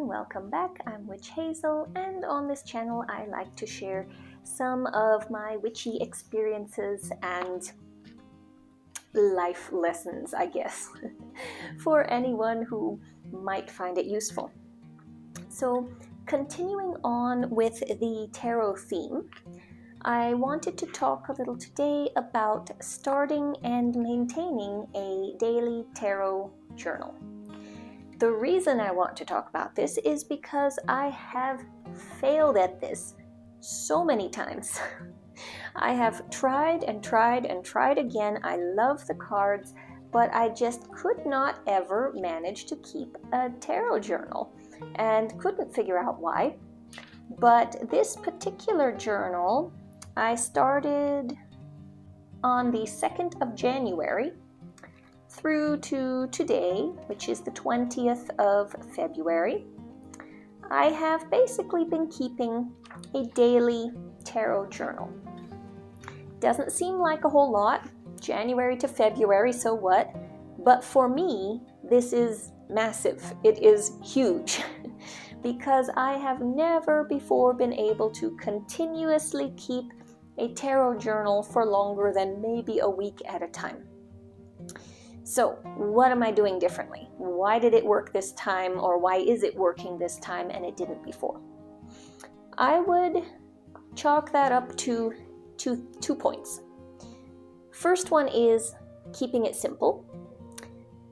welcome back. I'm Witch Hazel, and on this channel I like to share some of my witchy experiences and life lessons, I guess, for anyone who might find it useful. So, continuing on with the tarot theme, I wanted to talk a little today about starting and maintaining a daily tarot journal. The reason I want to talk about this is because I have failed at this so many times. I have tried and tried and tried again. I love the cards, but I just could not ever manage to keep a tarot journal and couldn't figure out why. But this particular journal I started on the 2nd of January through to today, which is the 20th of February. I have basically been keeping a daily tarot journal. Doesn't seem like a whole lot, January to February, so what? But for me, this is massive. It is huge because I have never before been able to continuously keep a tarot journal for longer than maybe a week at a time. So, what am I doing differently? Why did it work this time, or why is it working this time and it didn't before? I would chalk that up to two points. First one is keeping it simple,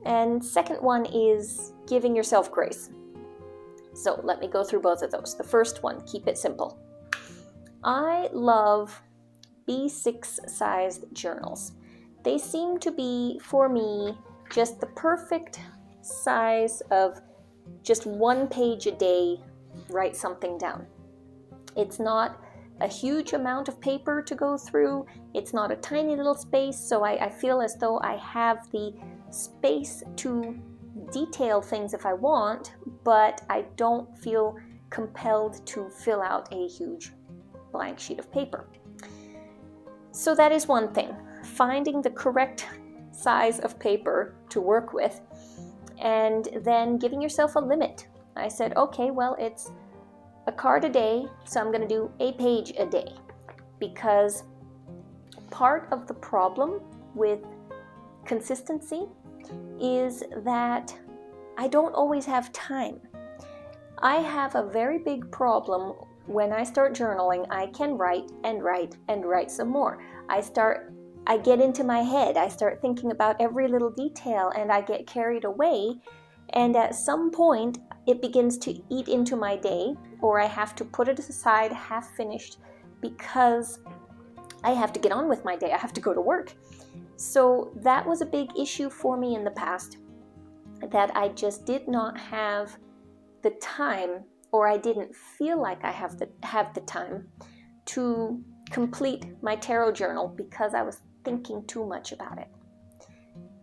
and second one is giving yourself grace. So, let me go through both of those. The first one, keep it simple. I love B6 sized journals. They seem to be, for me, just the perfect size of just 1 page a day, write something down. It's not a huge amount of paper to go through. It's not a tiny little space, so I feel as though I have the space to detail things if I want, but I don't feel compelled to fill out a huge blank sheet of paper. So that is one thing. Finding the correct size of paper to work with, and then giving yourself a limit. I said, okay, well, it's a card a day, so I'm going to do a page a day, because part of the problem with consistency is that I don't always have time. I have a very big problem when I start journaling. I can write and write and write some more. I get into my head, I start thinking about every little detail, and I get carried away, and at some point it begins to eat into my day, or I have to put it aside half finished because I have to get on with my day, I have to go to work. So that was a big issue for me in the past, that I just did not have the time, or I didn't feel like I have the time to complete my tarot journal because I was thinking too much about it.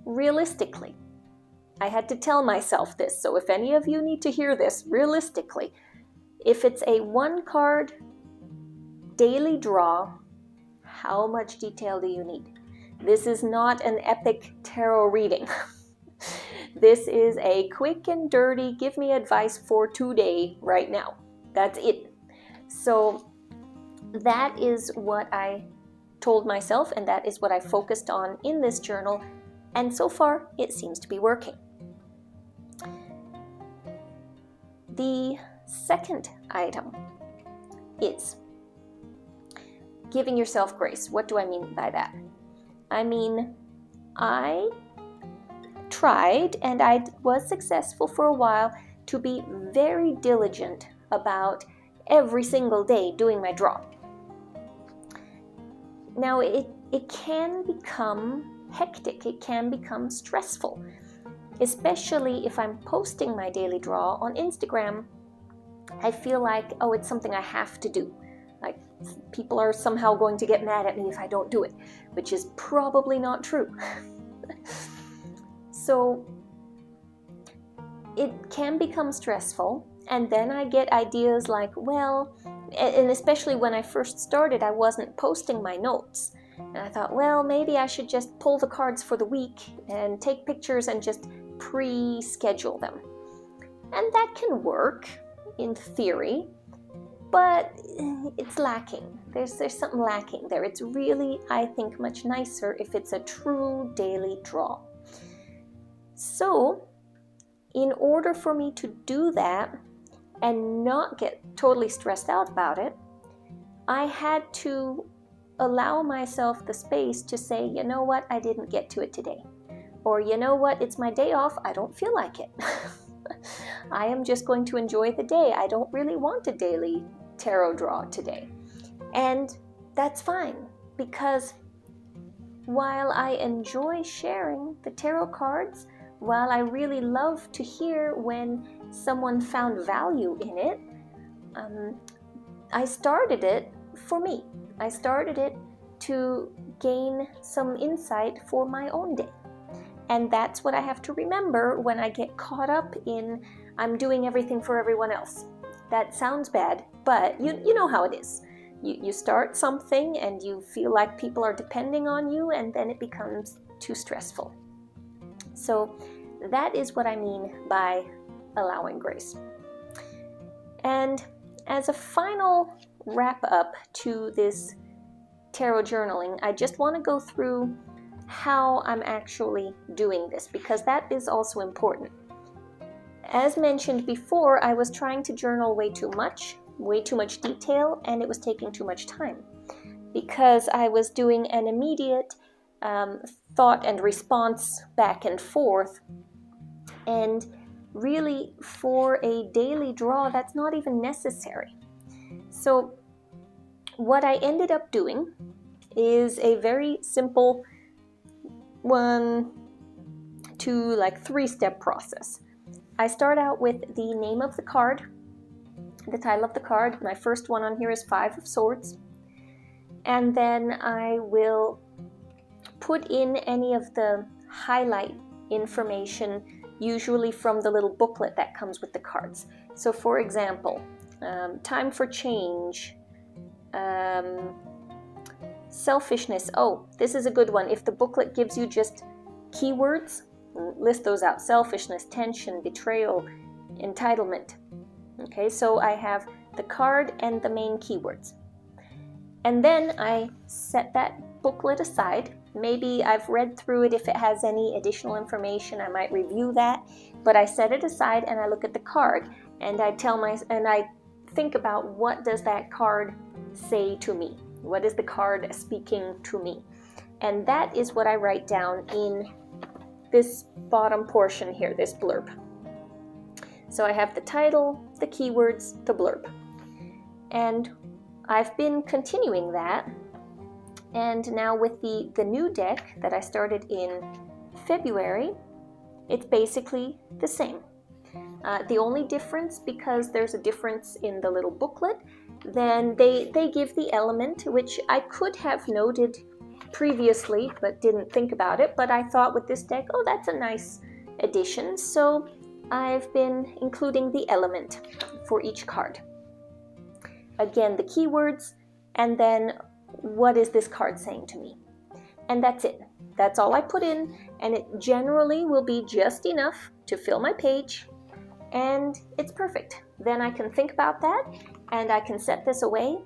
Realistically, I had to tell myself this, so if any of you need to hear this, realistically, if it's a 1-card daily draw, how much detail do you need? This is not an epic tarot reading. This is a quick and dirty, give me advice for today, right now. That's it. So that is what I told myself, and that is what I focused on in this journal, and so far it seems to be working. The second item is giving yourself grace. What do I mean by that? I mean, I tried, and I was successful for a while, to be very diligent about every single day doing my draw. Now, it can become hectic, it can become stressful, especially if I'm posting my daily draw on Instagram. I feel like, oh, it's something I have to do. Like, people are somehow going to get mad at me if I don't do it, which is probably not true. So it can become stressful, and then I get ideas like, well, and especially when I first started, I wasn't posting my notes. And I thought, well, maybe I should just pull the cards for the week and take pictures and just pre-schedule them. And that can work. in theory, but it's lacking. There's something lacking there. It's really, I think, much nicer if it's a true daily draw. So, in order for me to do that and not get totally stressed out about it, I had to allow myself the space to say, you know what, I didn't get to it today. Or, you know what, it's my day off, I don't feel like it. I am just going to enjoy the day. I don't really want a daily tarot draw today. And that's fine, because while I enjoy sharing the tarot cards, while I really love to hear when someone found value in it, I started it for me. I started it to gain some insight for my own day. And that's what I have to remember when I get caught up in I'm doing everything for everyone else. That sounds bad, but you know how it is. You start something and you feel like people are depending on you, and then it becomes too stressful. So that is what I mean by allowing grace. And as a final wrap up to this tarot journaling, I just want to go through how I'm actually doing this, because that is also important. As mentioned before, I was trying to journal way too much detail, and it was taking too much time because I was doing an immediate thought and response back and forth. And really, for a daily draw, that's not even necessary. So what I ended up doing is a very simple 1, 2, 3-step process. I start out with the name of the card, the title of the card. My first one on here is 5 of Swords. And then I will put in any of the highlight information, usually from the little booklet that comes with the cards. So for example, time for change, selfishness. Oh, this is a good one. If the booklet gives you just keywords, list those out. Selfishness, tension, betrayal, entitlement. Okay, so I have the card and the main keywords. And then I set that booklet aside. Maybe I've read through it. If it has any additional information, I might review that. But I set it aside and I look at the card, and I think about, what does that card say to me? What is the card speaking to me? And that is what I write down in this bottom portion here, this blurb. So I have the title, the keywords, the blurb. And I've been continuing that. And now with the new deck that I started in February, it's basically the same. The only difference, because there's a difference in the little booklet, then they give the element, which I could have noted previously but didn't think about it. But I thought with this deck, oh, that's a nice addition. So I've been including the element for each card. Again, the keywords, and then what is this card saying to me? And that's it. That's all I put in, and it generally will be just enough to fill my page, and it's perfect. Then I can think about that, and I can set this away,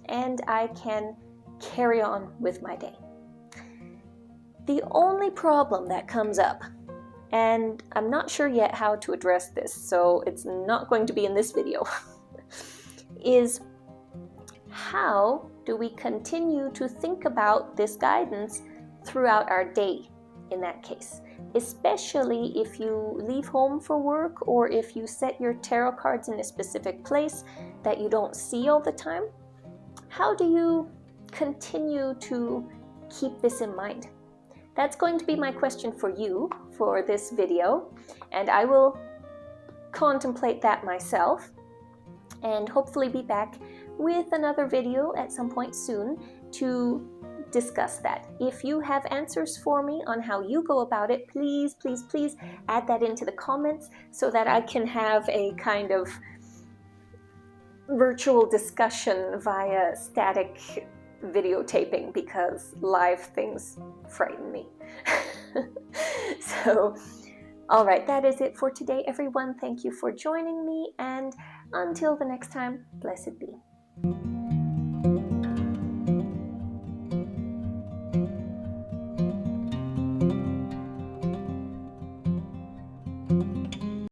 and I can carry on with my day. The only problem that comes up, and I'm not sure yet how to address this, so it's not going to be in this video, is how do we continue to think about this guidance throughout our day in that case? Especially if you leave home for work, or if you set your tarot cards in a specific place that you don't see all the time. How do you continue to keep this in mind? That's going to be my question for you for this video, and I will contemplate that myself and hopefully be back with another video at some point soon to discuss that. If you have answers for me on how you go about it, please, please, please add that into the comments so that I can have a kind of virtual discussion via static videotaping, because live things frighten me. So All right, that is it for today, everyone. Thank you for joining me, and until the next time, blessed be.